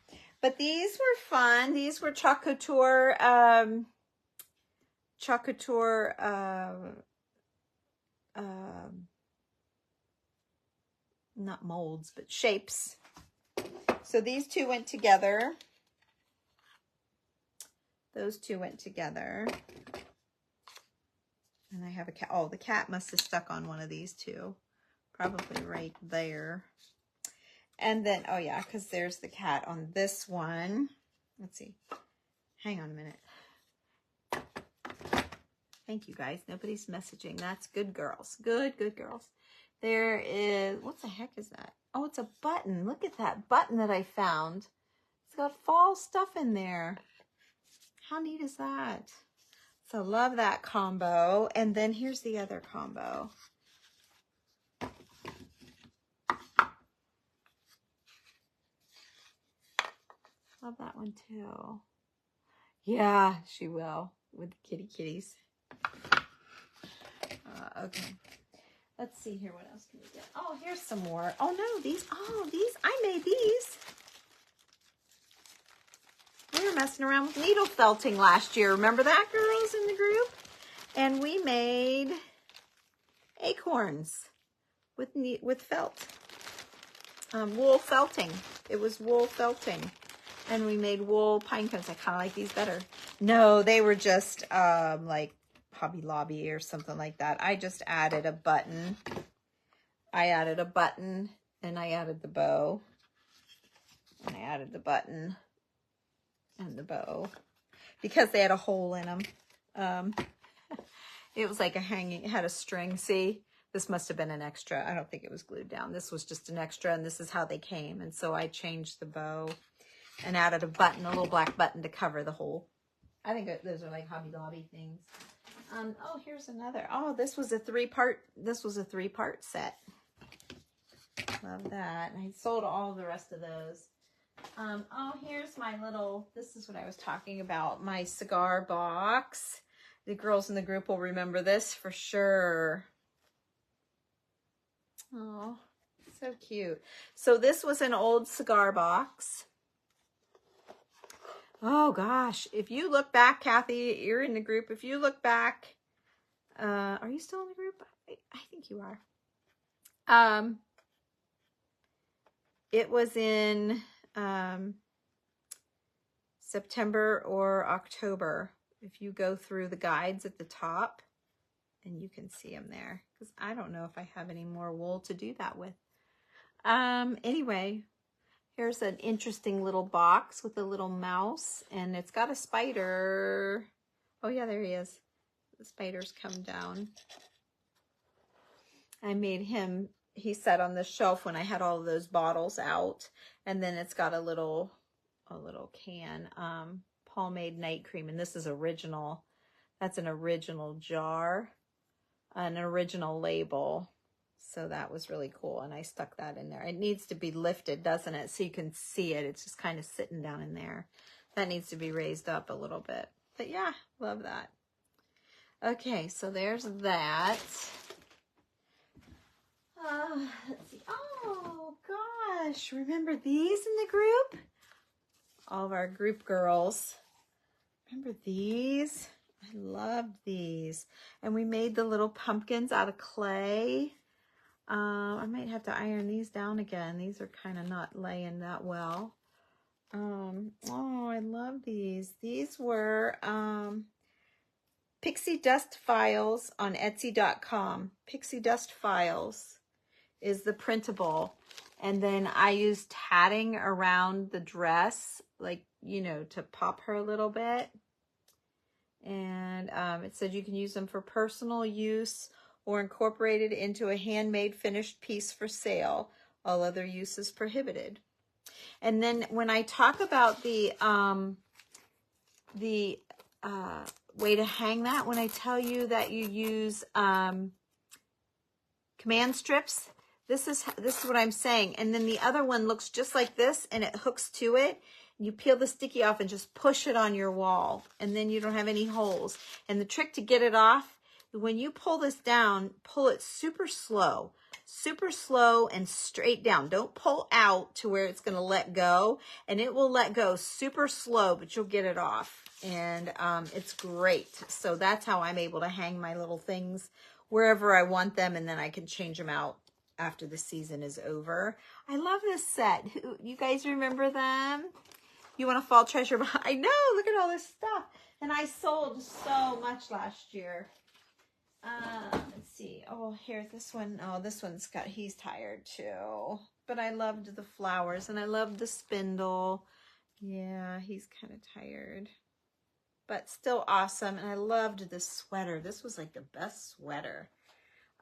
But these were fun. These were Chalk Couture, not molds, but shapes. So these two went together. Those two went together. And I have a cat. Oh, the cat must have stuck on one of these two. Probably right there. And then, oh yeah, because there's the cat on this one. Let's see. Hang on a minute. Thank you, guys. Nobody's messaging. That's good girls. Good, good girls. There is, what the heck is that? Oh, it's a button. Look at that button that I found. It's got fall stuff in there. How neat is that? So love that combo. And then here's the other combo. Love that one too. Yeah, she will with the kitty kitties. Okay. Let's see here. What else can we get? Oh, here's some more. Oh no, these. Oh, these. I made these. We were messing around with needle felting last year. Remember that, girls, in the group? And we made acorns with felt. Wool felting. It was wool felting. And we made wool pine cones. I kind of like these better. No, they were just like Hobby Lobby or something like that. I just added a button. I added a button and I added the bow. And I added the button and the bow because they had a hole in them. It was like a hanging, it had a string. See, this must have been an extra. I don't think it was glued down. This was just an extra and this is how they came. And so I changed the bow and added a button, a little black button to cover the hole. I think those are like Hobby Lobby things. Oh, here's another. Oh, this was a three-part set. Love that. And I sold all the rest of those. Oh, here's my little, this is what I was talking about, my cigar box. The girls in the group will remember this for sure. Oh, so cute. So this was an old cigar box. Oh gosh, if you look back, Kathy, you're in the group. If you look back, are you still in the group? I think you are. It was in September or October. If you go through the guides at the top, and you can see them there, because I don't know if I have any more wool to do that with. Anyway. Here's an interesting little box with a little mouse, and it's got a spider. Oh yeah, there he is. The spider's come down. I made him, he sat on the shelf when I had all of those bottles out, and then it's got a little can, pomade night cream, and this is original. That's an original jar, an original label. So that was really cool, and I stuck that in there. It needs to be lifted, doesn't it? So you can see it. It's just kind of sitting down in there. That needs to be raised up a little bit. But yeah, love that. Okay, so there's that. Let's see. Oh, gosh. Remember these in the group? All of our group girls. Remember these? I loved these. And we made the little pumpkins out of clay. I might have to iron these down again. These are kind of not laying that well. Oh, I love these. These were Pixie Dust Files on Etsy.com. Pixie Dust Files is the printable. And then I used tatting around the dress, like, you know, to pop her a little bit. And it said you can use them for personal use or incorporated into a handmade finished piece for sale. All other use is prohibited. And then when I talk about the way to hang that, when I tell you that you use command strips, this is what I'm saying. And then the other one looks just like this, and it hooks to it. You peel the sticky off and just push it on your wall, and then you don't have any holes. And the trick to get it off, when you pull this down, pull it super slow and straight down. Don't pull out to where it's going to let go, and it will let go super slow, but you'll get it off. And it's great. So that's how I'm able to hang my little things wherever I want them, and then I can change them out after the season is over. I love this set. You guys remember them? You want a fall treasure? I know, look at all this stuff. And I sold so much last year. Let's see. Oh, here's this one. Oh, this one's got, he's tired too. But I loved the flowers and I loved the spindle. Yeah, he's kind of tired. But still awesome. And I loved this sweater. This was like the best sweater.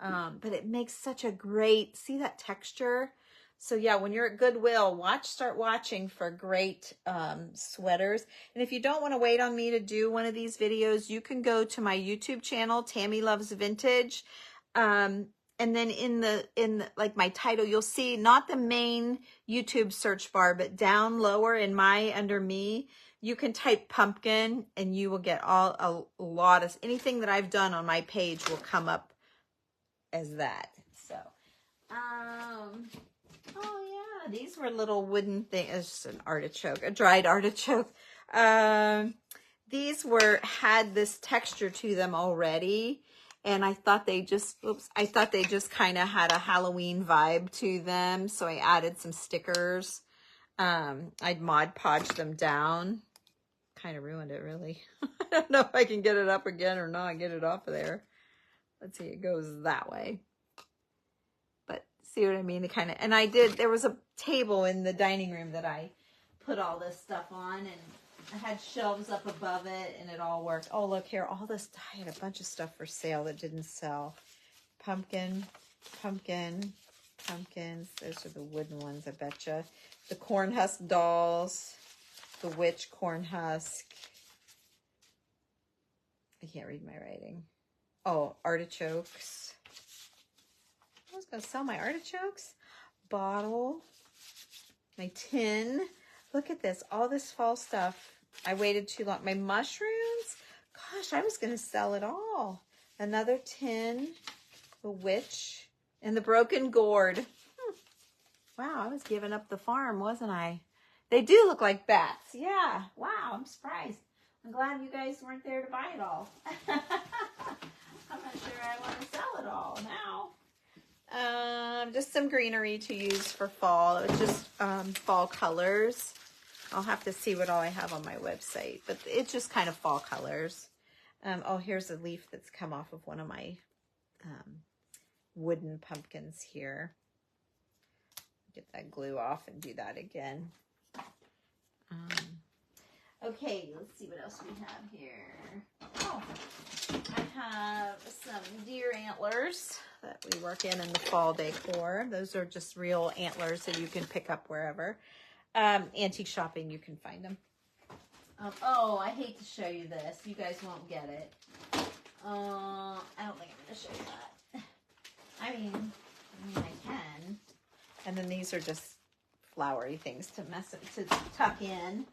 But it makes such a great, see that texture? So yeah, when you're at Goodwill, start watching for great sweaters. And if you don't want to wait on me to do one of these videos, you can go to my YouTube channel, Tammy Loves Vintage. And then in the like my title, you'll see not the main YouTube search bar, but down lower in under me, you can type pumpkin and you will get a lot of anything that I've done on my page will come up as that. So, oh yeah, these were little wooden things. It's just an artichoke, a dried artichoke. These had this texture to them already. And I thought they just kind of had a Halloween vibe to them. So I added some stickers. I'd Mod Podged them down. Kind of ruined it, really. I don't know if I can get it up again or not, get it off of there. Let's see, it goes that way. But see what I mean? There was a table in the dining room that I put all this stuff on, and I had shelves up above it, and it all worked. Oh, look here, all this, I had a bunch of stuff for sale that didn't sell. Pumpkin, pumpkins. Those are the wooden ones, I betcha. The corn husk dolls, the witch corn husk. I can't read my writing. Oh, artichokes. I was going to sell my artichokes. Bottle. My tin. Look at this. All this fall stuff. I waited too long. My mushrooms. Gosh, I was going to sell it all. Another tin. The witch. And the broken gourd. Wow, I was giving up the farm, wasn't I? They do look like bats. Yeah. Wow, I'm surprised. I'm glad you guys weren't there to buy it all. I'm not sure I want to sell it all now. Just some greenery to use for fall. It's just fall colors. I'll have to see what all I have on my website, but it's just kind of fall colors. Oh, here's a leaf that's come off of one of my wooden pumpkins here. Get that glue off and do that again. Okay, let's see what else we have here. Oh, I have some deer antlers that we work in the fall decor. Those are just real antlers that you can pick up wherever. Antique shopping, you can find them. Oh, I hate to show you this. You guys won't get it. I don't think I'm going to show you that. I mean I can. And then these are just flowery things to tuck in.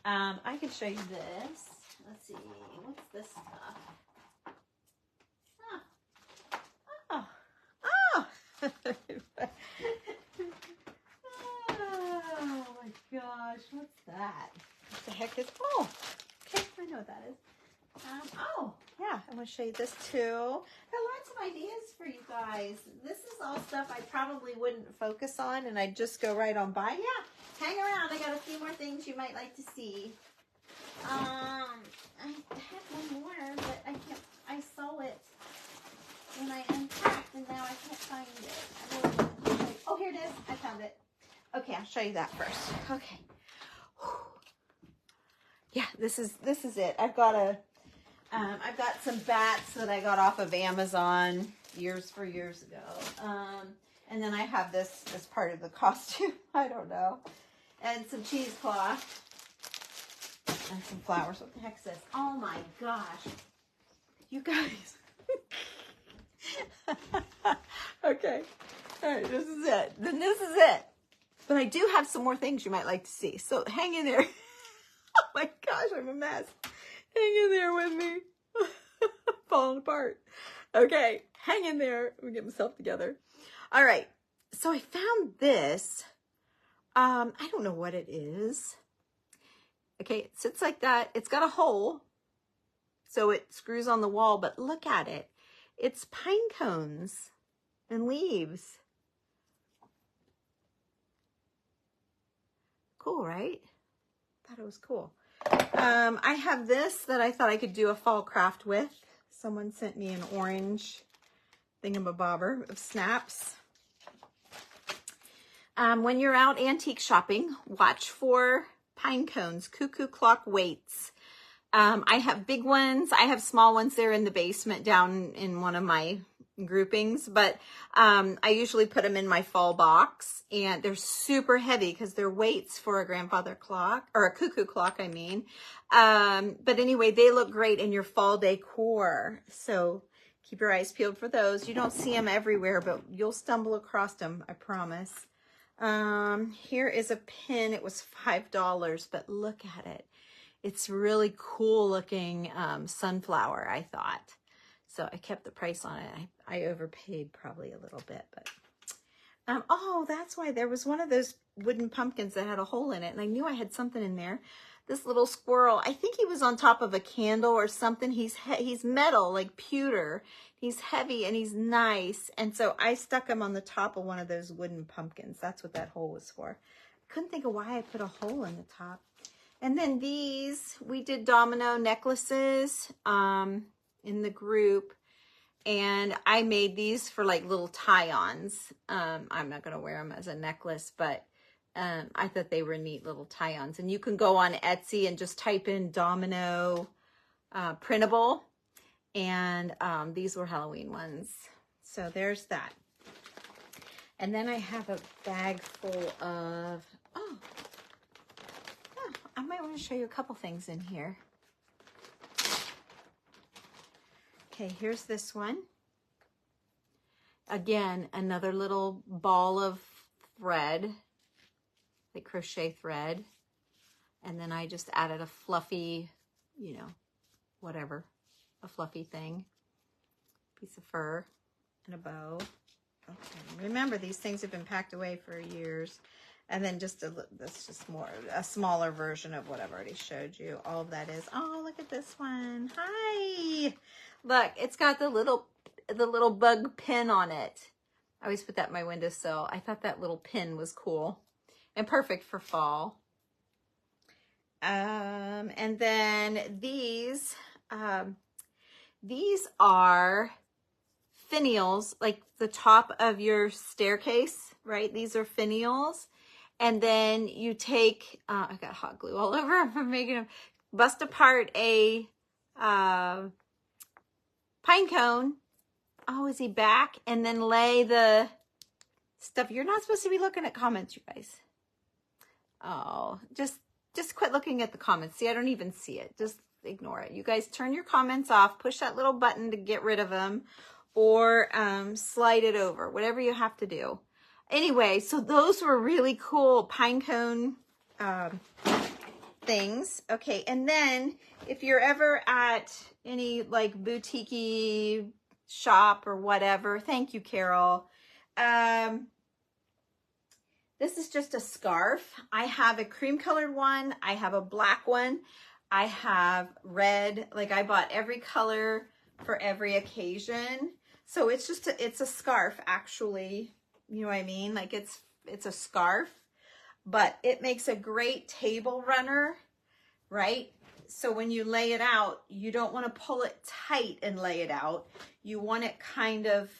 I can show you this. Let's see. What's this stuff? Oh. Oh my gosh. What's that? What the heck is... Oh, okay. I know what that is. Oh, yeah. I'm going to show you this too. Got lots of ideas for you guys. This is all stuff I probably wouldn't focus on, and I'd just go right on by. Yeah. Hang around. I got a few more things you might like to see. I had one more, but I saw it when I unpacked, and now I can't find it. Oh, here it is. I found it. Okay, I'll show you that first. Okay. Yeah, this is it. I've got some bats that I got off of Amazon years ago. And then I have this as part of the costume. I don't know. And some cheesecloth. And some flowers. What the heck is this? Oh my gosh. You guys. Okay. All right, this is it. Then this is it. But I do have some more things you might like to see. So hang in there. Oh my gosh, I'm a mess. Hang in there with me. Falling apart. Okay, hang in there. Let me get myself together. All right. So I found this. I don't know what it is. Okay, it sits like that. It's got a hole, so it screws on the wall, but look at it. It's pine cones and leaves. Cool, right? Thought thought it was cool. I have this that I thought I could do a fall craft with. Someone sent me an orange thingamabobber of snaps. When you're out antique shopping, watch for pine cones, cuckoo clock weights. I have big ones. I have small ones there in the basement down in one of my groupings, but I usually put them in my fall box, and they're super heavy because they're weights for a grandfather clock, or a cuckoo clock, I mean. But anyway, they look great in your fall decor. So keep your eyes peeled for those. You don't see them everywhere, but you'll stumble across them, I promise. Here is a pin. It was $5, but look at it. It's really cool looking sunflower, I thought. So I kept the price on it. I overpaid probably a little bit, but oh, that's why there was one of those wooden pumpkins that had a hole in it, and I knew I had something in there. This little squirrel, I think he was on top of a candle or something. He's metal, like pewter. He's heavy and he's nice, and so I stuck him on the top of one of those wooden pumpkins. That's what that hole was for. I couldn't think of why I put a hole in the top. And then these, we did domino necklaces in the group, and I made these for like little tie-ons. I'm not gonna wear them as a necklace, but I thought they were neat little tie-ons. And you can go on Etsy and just type in domino printable, and these were Halloween ones. So there's that. And then I have a bag full of, I might want to show you a couple things in here. Okay, here's this one. Again, another little ball of thread, like crochet thread. And then I just added a fluffy, you know, whatever, a fluffy thing, piece of fur and a bow. Okay, remember these things have been packed away for years. And then just that's just more a smaller version of what I've already showed you. All of that is, oh, look at this one. Hi. Look, it's got the little bug pin on it. I always put that in my windowsill. I thought that little pin was cool and perfect for fall. And then these are finials, like the top of your staircase, right? These are finials. And then you take, I got hot glue all over from making them, bust apart a pine cone. Oh, is he back? And then lay the stuff. You're not supposed to be looking at comments, you guys. Oh, just quit looking at the comments. See, I don't even see it. Just ignore it. You guys turn your comments off, push that little button to get rid of them, or slide it over, whatever you have to do. Anyway, so those were really cool pine cone things. Okay, and then if you're ever at any like boutique-y shop or whatever, thank you, Carol. This is just a scarf. I have a cream colored one. I have a black one. I have red. Like I bought every color for every occasion. So it's just it's a scarf actually. You know what I mean? Like it's a scarf, but it makes a great table runner, right? So when you lay it out, you don't want to pull it tight and lay it out. You want it kind of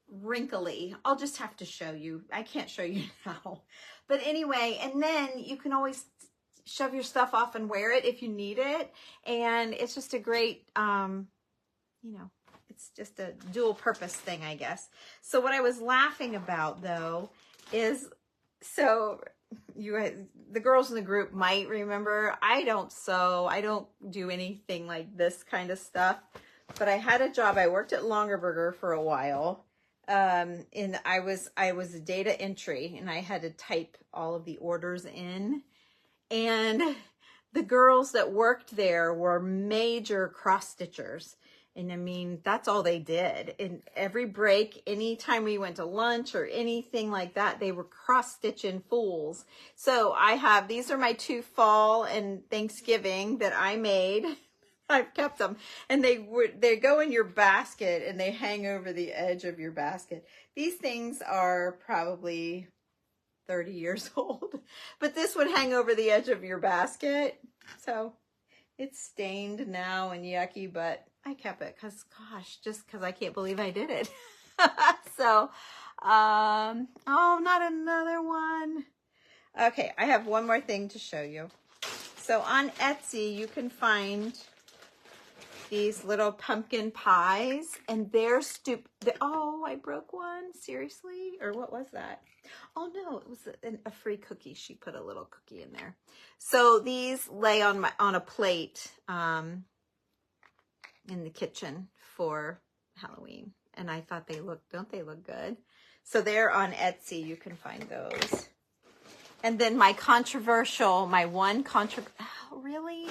wrinkly. I'll just have to show you. I can't show you now. But anyway, and then you can always shove your stuff off and wear it if you need it. And it's just a great, you know, it's just a dual purpose thing, I guess. So what I was laughing about though is, so the girls in the group might remember, I don't sew, I don't do anything like this kind of stuff, but I had a job. I worked at Longaberger for a while. And I was data entry, and I had to type all of the orders in, and the girls that worked there were major cross stitchers. And I mean, that's all they did. In every break, anytime we went to lunch or anything like that, they were cross-stitching fools. So these are my 2 fall and Thanksgiving that I made. I've kept them. And they go in your basket and they hang over the edge of your basket. These things are probably 30 years old. But this would hang over the edge of your basket. So it's stained now and yucky, but I kept it because, gosh, just because I can't believe I did it. So, oh, not another one. Okay, I have one more thing to show you. So on Etsy, you can find these little pumpkin pies, and they're stupid. Oh, I broke one. Seriously? Or what was that? Oh no, it was a free cookie. She put a little cookie in there. So these lay on a plate in the kitchen for Halloween, and I thought don't they look good? So they're on Etsy. You can find those. And then my one controversial. Oh, really?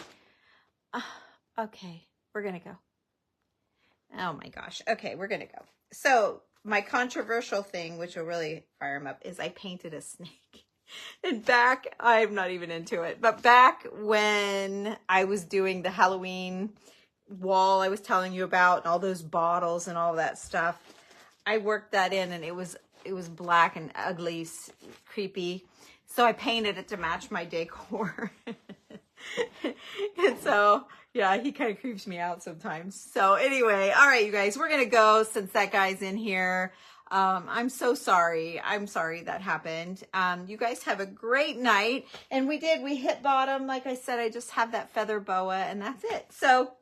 Okay. We're going to go. Oh my gosh. Okay, we're going to go. So my controversial thing, which will really fire him up, is I painted a snake. And back, I'm not even into it, but back when I was doing the Halloween wall I was telling you about, and all those bottles and all that stuff, I worked that in, and it was black and ugly, creepy. So I painted it to match my decor. And so, yeah, he kind of creeps me out sometimes. So anyway, all right, you guys, we're going to go since that guy's in here. I'm so sorry. I'm sorry that happened. You guys have a great night. And we hit bottom. Like I said, I just have that feather boa and that's it. So,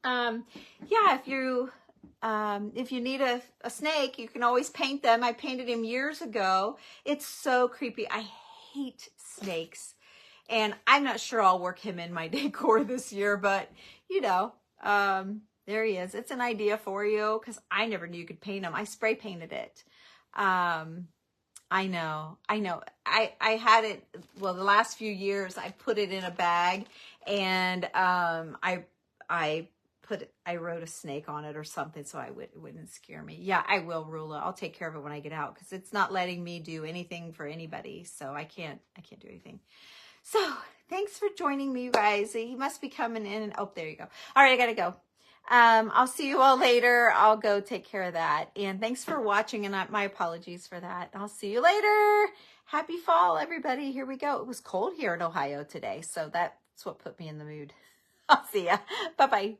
yeah, if you need a snake, you can always paint them. I painted him years ago. It's so creepy. I hate snakes. And I'm not sure I'll work him in my decor this year, but you know, there he is. It's an idea for you because I never knew you could paint him. I spray painted it. I know. I had it, well, the last few years I put it in a bag, and I wrote a snake on it or something so it wouldn't scare me. Yeah, I will, Rula. I'll take care of it when I get out because it's not letting me do anything for anybody. So I can't do anything. So thanks for joining me, you guys. He must be coming in. And, oh, there you go. All right, I got to go. I'll see you all later. I'll go take care of that. And thanks for watching. And my apologies for that. I'll see you later. Happy fall, everybody. Here we go. It was cold here in Ohio today. So that's what put me in the mood. I'll see ya. Bye-bye.